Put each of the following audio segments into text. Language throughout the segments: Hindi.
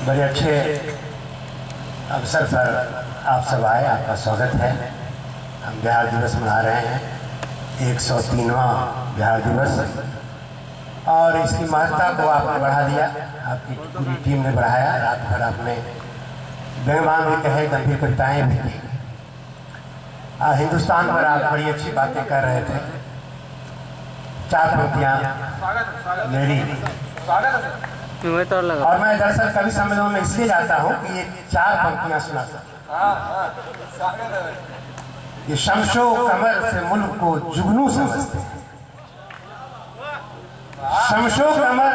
बड़े अच्छे अवसर पर आप सब आए, आपका स्वागत है। हम बिहार दिवस मना रहे हैं, 103वां बिहार दिवस, और इसकी महत्ता को आपने बढ़ा दिया, आपकी पूरी टीम ने बढ़ाया। रात भर आपने व्यंग्यवान भी कहे, गंभीर कविताएँ भी की। हिंदुस्तान पर आप बड़ी अच्छी बातें कर रहे थे। 4 पंक्तियाँ मेरी, और मैं दरअसल कवि सम्मेलनों में इसलिए जाता हूँ कि ये 4 पंक्तियाँ सुना सकता। ये शमशो कमर से मुल्क को जुगनू समझते हैं, शमशो कमर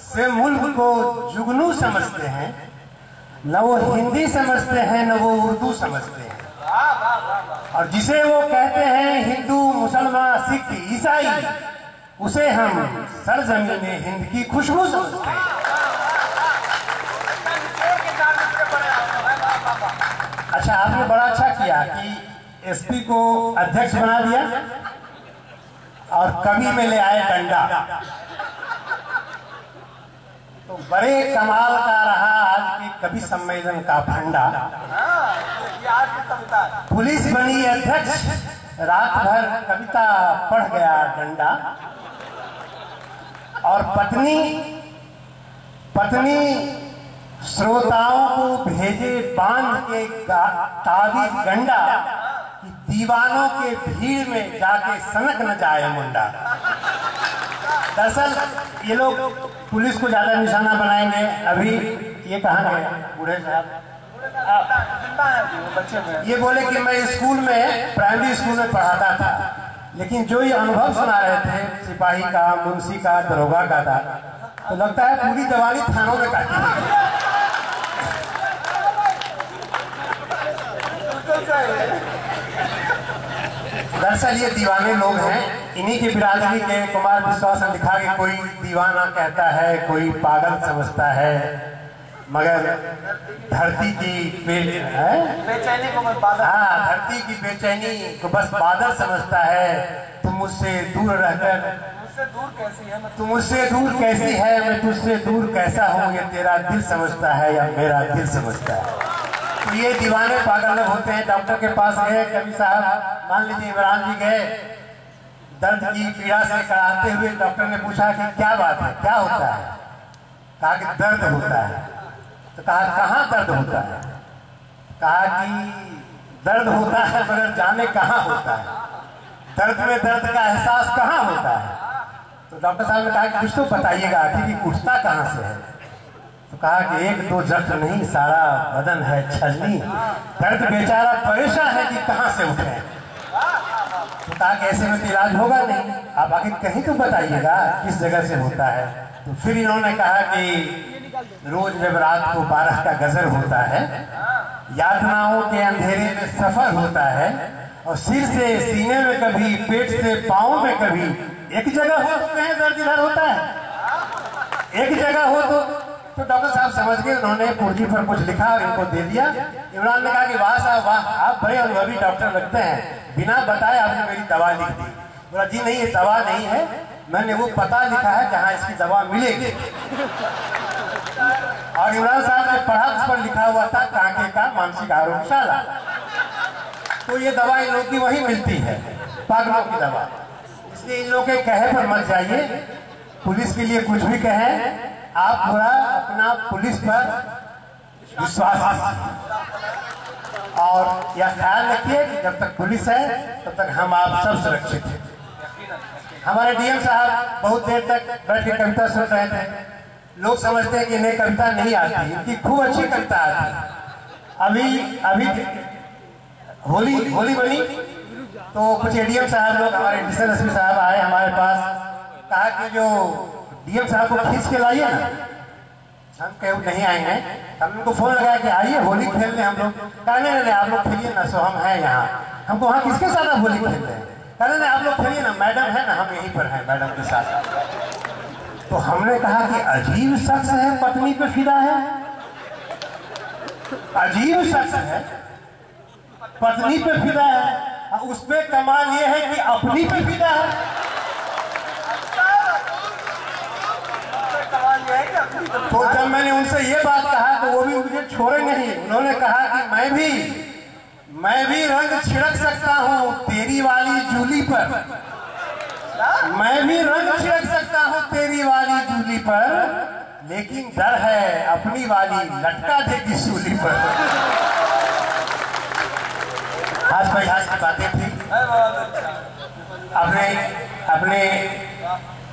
से मुल्क को जुगनू समझते हैं। न वो हिंदी समझते हैं, न वो उर्दू समझते हैं, और जिसे वो कहते हैं हिंदू, मुसलमान, सिख, ईसाई, उसे हम सरजमीन हिंद की खुशबू समझते हैं। अच्छा, आपने बड़ा अच्छा किया कि एसपी को अध्यक्ष बना दिया और कवि में ले आए डंडा। तो बड़े कमाल का रहा आज के कवि सम्मेलन का फंडा। पुलिस बनी अध्यक्ष, रात भर कविता पढ़ गया डंडा, और पत्नी श्रोताओं को भेजे बांध के ताबीज गंडा कि दीवानों के भीड़ में जाके सनक न जाए मुंडा। दरअसल ये लोग पुलिस को ज्यादा निशाना बनाएंगे। अभी ये कहाँ गए बूढ़े साहब? ये बोले कि मैं स्कूल में, प्राइमरी स्कूल में पढ़ाता था, लेकिन जो ये अनुभव सुना रहे थे सिपाही का, मुंशी का, दरोगा का था, तो लगता है पूरी दिवाली थानों में काटी थी। दरअसल ये दीवाने लोग हैं, इन्हीं की बिरादरी के कुमार विश्वास ने लिखा कि कोई दीवाना कहता है, कोई पागल समझता है, मगर धरती की बेचैनी को धरती की बेचैनी को बस बादल समझता है। तुम मुझसे दूर रहकर, तुम मुझसे दूर कैसी है, मैं तुझसे दूर कैसा हूँ, ये तेरा दिल समझता है या मेरा दिल समझता है। तो ये दीवाने पागल लोग होते हैं। डॉक्टर के पास गए कवि साहब, मान लीजिए इमरान जी गए, दर्द की पीड़ा से कराते हुए डॉक्टर ने पूछा कि क्या बात है, क्या होता है? कहा कि दर्द होता है। तो कहा कहाँ दर्द होता है? कहा कि दर्द होता है मगर जाने कहाँ होता है, दर्द में दर्द का एहसास कहाँ होता है। तो डॉक्टर साहब ने कहा कि कुछ तो बताइएगा कि उठता कहाँ से है। तो कहा कि 1-2 जख्म नहीं, सारा बदन है छलनी, दर्द बेचारा परेशान है कि कहाँ से उठे। तो कहा कि ऐसे में तो इलाज होगा नहीं, आप आगे कहीं तो बताइएगा किस जगह से होता है। तो फिर इन्होंने कहा कि रोज जब रात को 12 का गजर होता है, यातनाओं के अंधेरे में सफर होता है, और सिर से सीने में कभी, पेट से पाँव में कभी, एक जगह हो तो कहीं दर्द इधर होता है, एक जगह हो तो डॉक्टर साहब समझ गए। उन्होंने पुर्जी पर कुछ लिखा और इनको दे दिया। इमरान ने कहा कि वाह साहब वाह, आप बड़े अनुभवी डॉक्टर लगते हैं, बिना बताए आपने मेरी दवा लिख दी। बोला जी नहीं, ये दवा नहीं है, मैंने वो पता लिखा है जहाँ इसकी दवा मिलेगी। और इमरान साहब ने पढ़ा, उस पर लिखा हुआ था कांके का मानसिक आरोग्यशाला। तो ये दवा इन लोगों की वही मिलती है, पागलों की दवा। इसलिए इन लोगों के कहे पर मत जाइए। पुलिस के लिए कुछ भी कहें, आप थोड़ा अपना पुलिस पर विश्वास और यह ख्याल रखिए कि जब तक पुलिस है तब तक हम आप सब सुरक्षित हैं। हमारे डीएम साहब बहुत देर तक बैठ के कविता सुन रहे थे। लोग समझते हैं कि इन्हें कविता नहीं आती, इनकी खूब अच्छी कविता आती। अभी होली बनी तो कुछ एडीएम साहब लोग, हमारे एडिशनल एसपी साहब आए हमारे पास, कहा कि जो डीएम साहब को खींच के लाइए ना। हम कहे नहीं आएंगे। हम उनको फोन लगाया कि आइए होली खेलने हम लोग। कहने नहीं, आप लोग खेलिए ना, सो हम हैं यहाँ। हमको वहाँ किसके साथ आप होली खेल रहे हैं? कहने नहीं, आप लोग खेलिए ना, मैडम है ना, हम यहीं पर हैं मैडम के साथ। तो हमने कहा कि अजीब शख्स है, पत्नी पे फिदा है, अजीब शख्स है, पत्नी पे फिदा है, उस पे कमाल ये है कि अपनी पे फिदा है। तो जब मैंने उनसे ये बात कहा तो वो भी मुझे छोड़े नहीं। उन्होंने कहा कि मैं भी रंग छिड़क सकता हूँ तेरी वाली जूली पर, मैं भी रंग छिड़क सकता हूँ तेरी वाली जूली पर, लेकिन डर है अपनी वाली लटका देगी सूली पर। हाथ भाई हाथ की बातें थी। अपने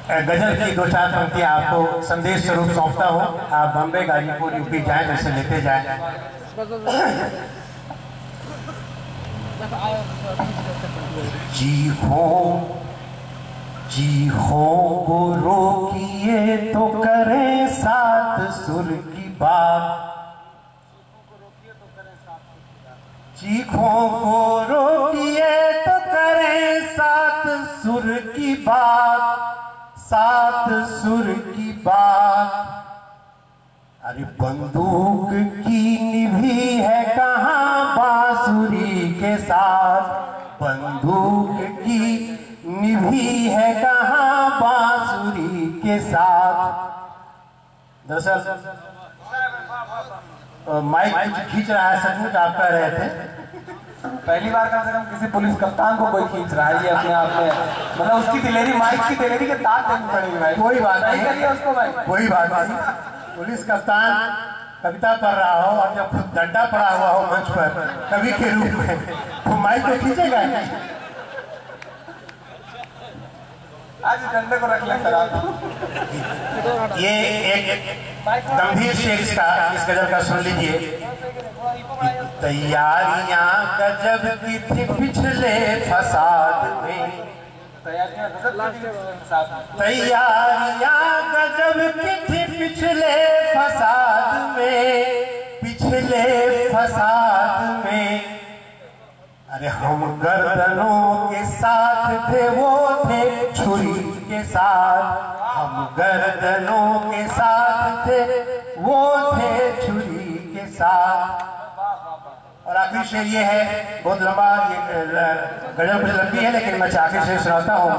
गजल की दो चार पंक्तियां आपको संदेश स्वरूप सौंपता हूँ। आप बॉम्बे गाजीपुर यूपी जाएं, जैसे लेते जाएं। जी हो वो रोकिए तो करें सात सुर की बात, चीखों को रोकिए तो करें सात सुर की बात, सात सुर की बात। अरे बंदूक की निभी है कहाँ बांसुरी के साथ, बंदूक की निभी है कहाँ बांसुरी के साथ। दरअसल माइक खींच रहा है, सचमुच आप कह रहे थे। पहली बार कम से कम किसी पुलिस कप्तान को कोई खींच रहा है, ये अपने आप में मतलब उसकी दिलेरी, माइक की दिलेरी के तार देनी पड़ेगी भाई। कोई बात नहीं करिए उसको भाई, कोई बात नहीं। पुलिस कप्तान कविता पढ़ रहा हो और जब खुद डंडा पड़ा हुआ हो मंच पर कवि के रूप में, तो माइक को खींचेगा। आज डंडे को रख ले सर आप। ये एक गंभीर शेर इस गजल का सुन लीजिए। तैयारियां गजब की थी पिछले फसाद में, तैयारियां गजब की थी पिछले फसाद में, पिछले फसाद में। अरे हम गर्दनों के साथ थे, वो थे छुरी के साथ, हम गर्दनों के साथ थे, वो थे छुरी के साथ। और आखिरी शेर ये है, बहुत लंबा, ये गजल कुछ लंबी है लेकिन मैं आखिरी शेर सुनाता हूँ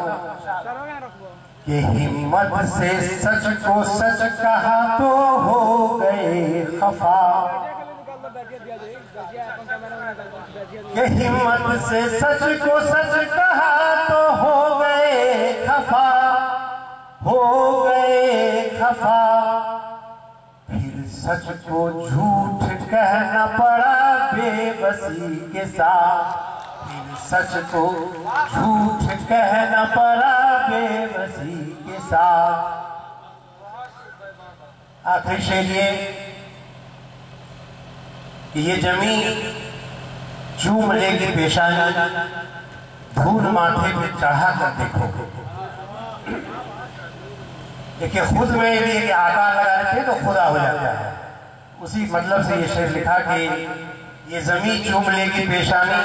कि हिम्मत से सच को सच कहा तो हो गए खफा, कि हिम्मत से सच को सच कहा तो हो गए खफा, हो गए खफा। फिर सच को झूठ कहना पड़ा बेबसी के साथ, फिर सच को झूठ कहना पड़ा बेबसी के साथ। आखिरी शेर ये कि ये जमीन चूम लेगी पेशानी, धूल माथे पे चढ़ा कर देखो। देखिए खुद में भी आकार लगा लेते तो खुदा हो जाता है। उसी मतलब से ये शेर लिखा कि ये जमीन चूम लेगी पेशानी,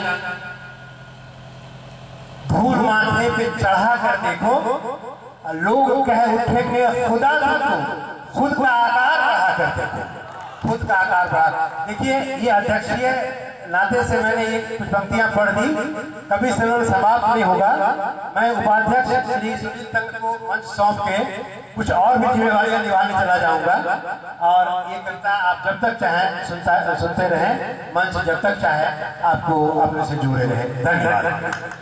धूल माथे पे चढ़ा कर देखो, लोग कह उठेंगे खुदा था तू, खुद का आकार बढ़ा करते थे, खुद का आकार बढ़ा। देखिए ये अध्यक्षीय नाते से मैंने ये कुछ पंक्तियां पढ़ दी, कभी सदन समाप्त नहीं होगा। मैं उपाध्यक्ष श्री सुनील तंग को मंच सौंप के कुछ और भी जिम्मेवारियां निभाने चला जाऊंगा। और ये कविता आप जब तक चाहें सुनते रहें, मंच जब तक चाहे आपको अपने से जुड़े रहें। धन्यवाद।